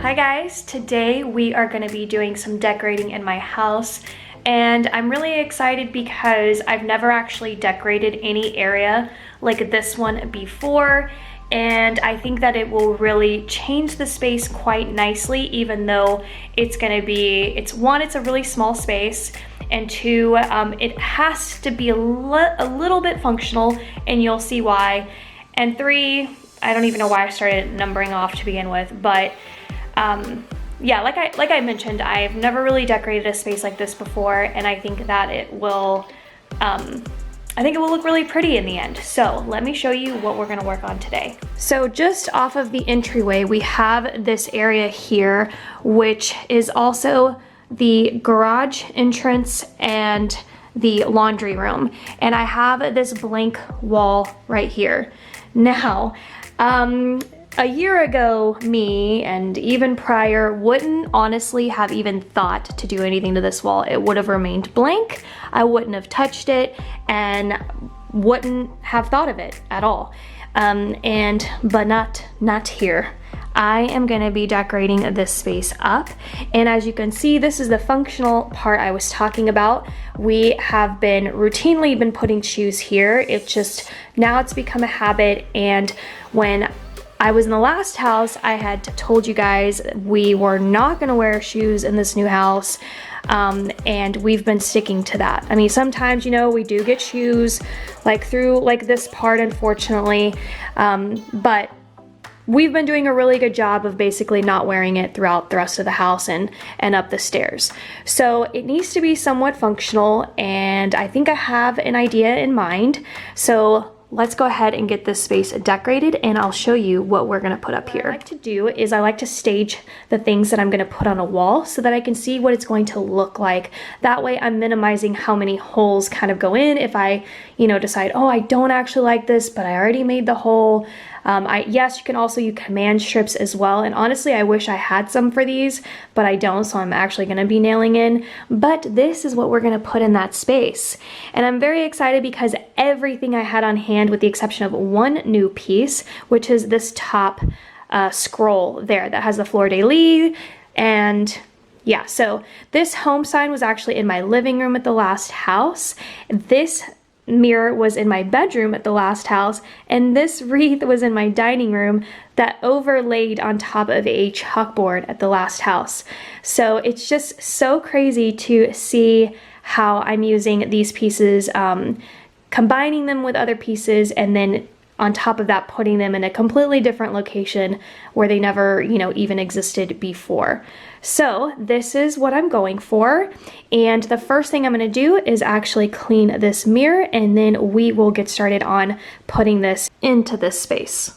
Hi guys, today we are going to be doing some decorating in my house, and I'm really excited because I've never actually decorated any area like this one before, and I think that it will really change the space quite nicely, even though it's going to be, it's a really small space, and two, it has to be a little bit functional, and you'll see why, and three, I don't even know why I started numbering off to begin with, but yeah, like I mentioned, I've never really decorated a space like this before, and I think that it will, look really pretty in the end. So let me show you what we're gonna work on today. So just off of the entryway, we have this area here, which is also the garage entrance and the laundry room. And I have this blank wall right here. Now, a year ago, me and even prior wouldn't honestly have even thought to do anything to this wall. It would have remained blank. I wouldn't have touched it and wouldn't have thought of it at all. But not here. I am gonna be decorating this space up, and as you can see, this is the functional part I was talking about. We have routinely been putting shoes here. Now it's become a habit, and when I was in the last house, I had told you guys we were not gonna wear shoes in this new house, and we've been sticking to that. I mean, sometimes, you know, we do get shoes through this part, unfortunately, but we've been doing a really good job of basically not wearing it throughout the rest of the house and up the stairs. So it needs to be somewhat functional, and I think I have an idea in mind. So let's go ahead and get this space decorated, and I'll show you what we're gonna put up here. What I like to do is I like to stage the things that I'm gonna put on a wall so that I can see what it's going to look like. That way I'm minimizing how many holes kind of go in if I, decide, oh, I don't actually like this, but I already made the hole. Yes, you can also use command strips as well, and honestly I wish I had some for these, but I don't, so I'm actually going to be nailing in. But this is what we're going to put in that space, and I'm very excited because everything I had on hand, with the exception of one new piece, which is this top scroll there that has the fleur-de-lis, and yeah, so this home sign was actually in my living room at the last house. This mirror was in my bedroom at the last house, and this wreath was in my dining room that overlaid on top of a chalkboard at the last house. So it's just so crazy to see how I'm using these pieces, combining them with other pieces, and then on top of that putting them in a completely different location where they never, even existed before. So this is what I'm going for, and the first thing I'm going to do is actually clean this mirror, and then we will get started on putting this into this space.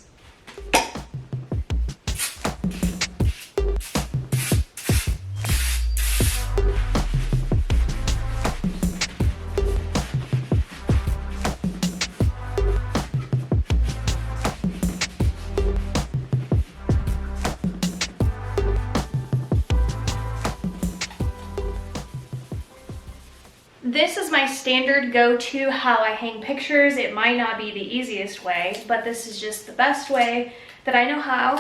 This is my standard go-to how I hang pictures. It might not be the easiest way, but this is just the best way that I know how.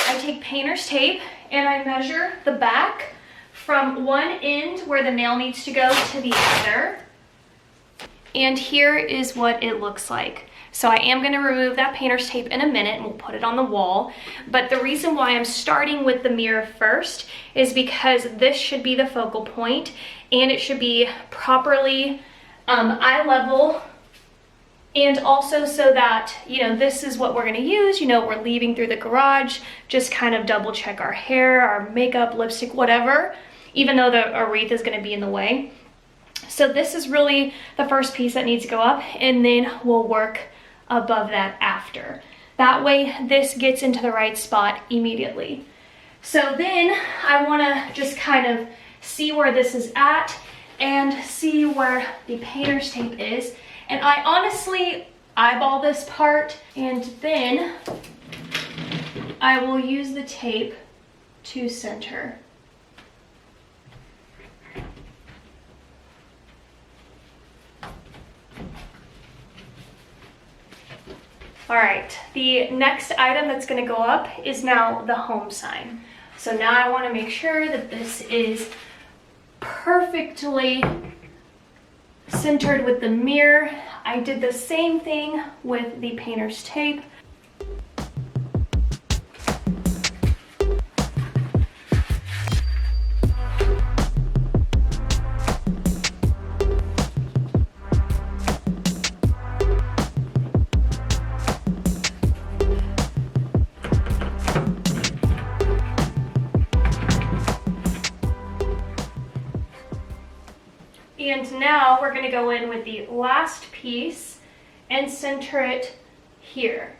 I take painter's tape and I measure the back from one end where the nail needs to go to the other. And here is what it looks like. So I am going to remove that painter's tape in a minute, and we'll put it on the wall. But the reason why I'm starting with the mirror first is because this should be the focal point, and it should be properly eye level, and also so that, this is what we're going to use. We're leaving through the garage, just kind of double check our hair, our makeup, lipstick, whatever, even though a wreath is going to be in the way. So this is really the first piece that needs to go up, and then we'll work above that after. That way this gets into the right spot immediately. So then I want to just kind of see where this is at and see where the painter's tape is, and I honestly eyeball this part, and then I will use the tape to center. All right, the next item that's gonna go up is now the home sign. So now I want to make sure that this is perfectly centered with the mirror. I did the same thing with the painter's tape. And now we're going to go in with the last piece and center it here.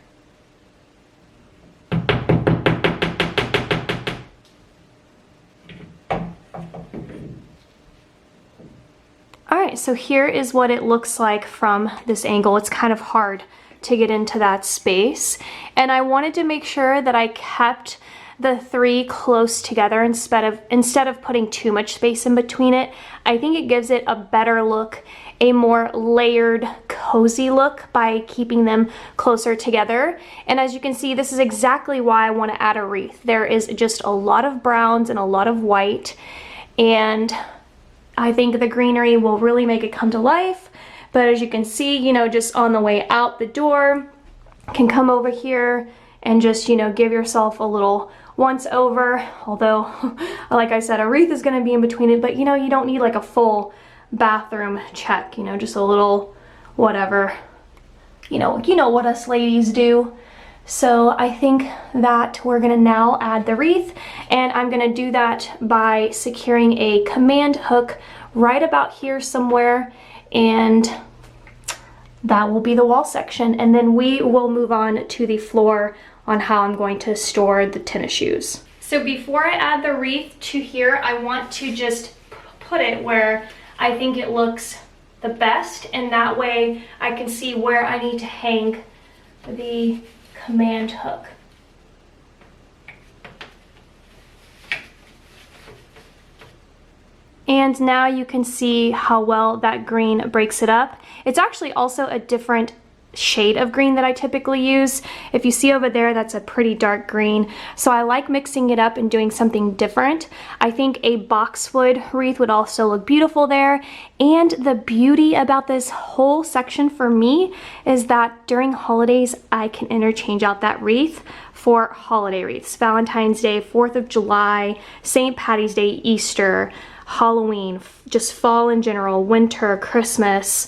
Alright, so here is what it looks like from this angle. It's kind of hard to get into that space. And I wanted to make sure that I kept the three close together instead of putting too much space in between it. I think it gives it a better look, a more layered, cozy look by keeping them closer together. And as you can see, this is exactly why I want to add a wreath. There is just a lot of browns and a lot of white, and I think the greenery will really make it come to life. But as you can see, you know, just on the way out the door, can come over here and just, you know, give yourself a little once over. Although, like I said, a wreath is going to be in between it, but you know, you don't need like a full bathroom check, you know, just a little whatever, you know what us ladies do. So I think that we're gonna now add the wreath, and I'm gonna do that by securing a command hook right about here somewhere, and that will be the wall section. And then we will move on to the floor on how I'm going to store the tennis shoes. So before I add the wreath to here, I want to just put it where I think it looks the best, and that way I can see where I need to hang the command hook. And now you can see how well that green breaks it up. It's actually also a different shade of green that I typically use. If you see over there, that's a pretty dark green. So I like mixing it up and doing something different. I think a boxwood wreath would also look beautiful there. And the beauty about this whole section for me is that during holidays, I can interchange out that wreath for holiday wreaths. Valentine's Day, 4th of July, St. Patty's Day, Easter, Halloween, just fall in general, winter, Christmas,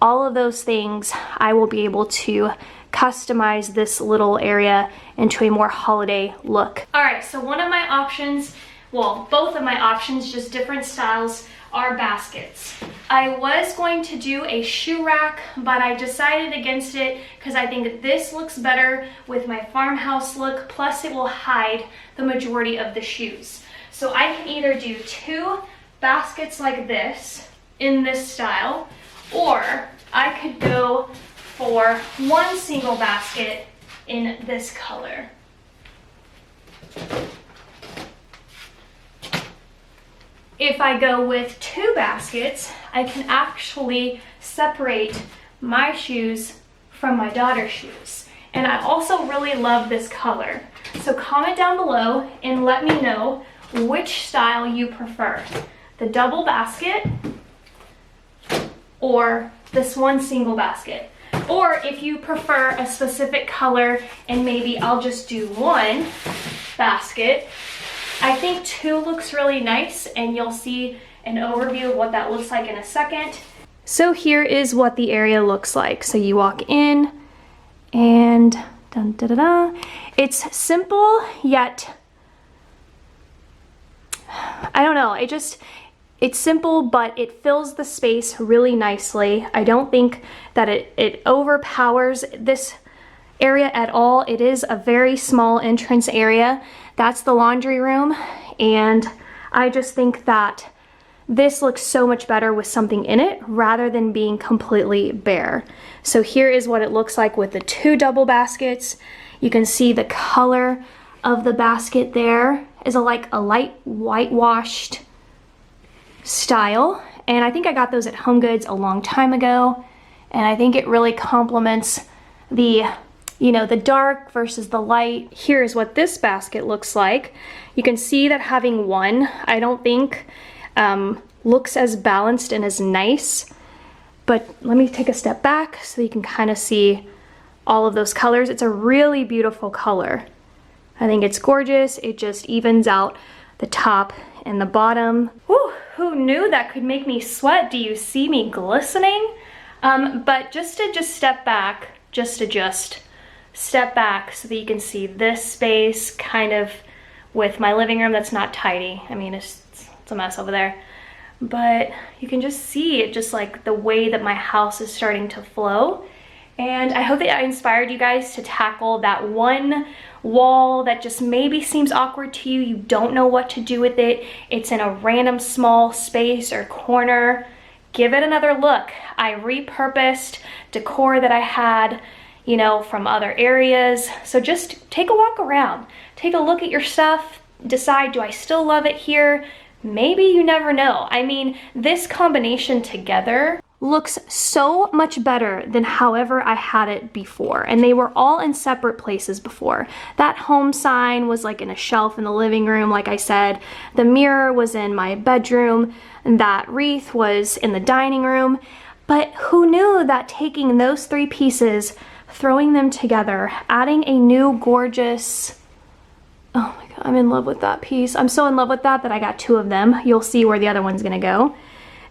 all of those things. I will be able to customize this little area into a more holiday look. All right, so one of my options, well, both of my options, just different styles, are baskets. I was going to do a shoe rack, but I decided against it because I think this looks better with my farmhouse look, plus it will hide the majority of the shoes. So I can either do two baskets like this in this style, or I could go for one single basket in this color. If I go with two baskets, I can actually separate my shoes from my daughter's shoes. And I also really love this color. So comment down below and let me know which style you prefer. The double basket or this one single basket. Or if you prefer a specific color and maybe I'll just do one basket. I think two looks really nice, and you'll see an overview of what that looks like in a second. So here is what the area looks like. So you walk in and dun, da, da, da. It's simple yet, I don't know, it's simple, but it fills the space really nicely. I don't think that it overpowers this area at all. It is a very small entrance area. That's the laundry room, and I just think that this looks so much better with something in it rather than being completely bare. So here is what it looks like with the two double baskets. You can see the color of the basket there is like a light whitewashed style, and I think I got those at HomeGoods a long time ago, and I think it really complements the you know, the dark versus the light. Here's what this basket looks like. You can see that having one, I don't think looks as balanced and as nice. But let me take a step back so you can kind of see all of those colors. It's a really beautiful color. I think it's gorgeous. It just evens out the top and the bottom. Whew, who knew that could make me sweat? Do you see me glistening? But just to step back, step back so that you can see this space kind of with my living room that's not tidy. I mean, it's a mess over there. But you can just see it, just like the way that my house is starting to flow. And I hope that I inspired you guys to tackle that one wall that just maybe seems awkward to you. You don't know what to do with it. It's in a random small space or corner. Give it another look. I repurposed decor that I had, you know, from other areas. So just take a walk around. Take a look at your stuff. Decide, do I still love it here? Maybe, you never know. I mean, this combination together looks so much better than however I had it before. And they were all in separate places before. That home sign was like in a shelf in the living room, like I said. The mirror was in my bedroom, and that wreath was in the dining room. But who knew that taking those three pieces, throwing them together, adding a new gorgeous, oh my God, I'm in love with that piece. I'm so in love with that I got two of them. You'll see where the other one's gonna go.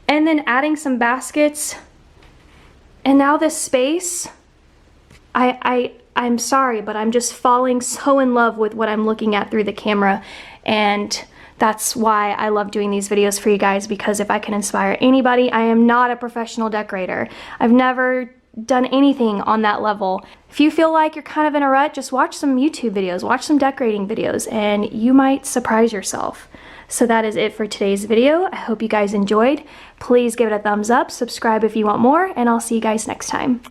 And then adding some baskets. And now this space, I'm sorry, but I'm just falling so in love with what I'm looking at through the camera. And that's why I love doing these videos for you guys, because if I can inspire anybody, I am not a professional decorator. I've never done anything on that level. If you feel like you're kind of in a rut, just watch some YouTube videos, watch some decorating videos, and you might surprise yourself. So that is it for today's video. I hope you guys enjoyed. Please give it a thumbs up, subscribe if you want more, and I'll see you guys next time.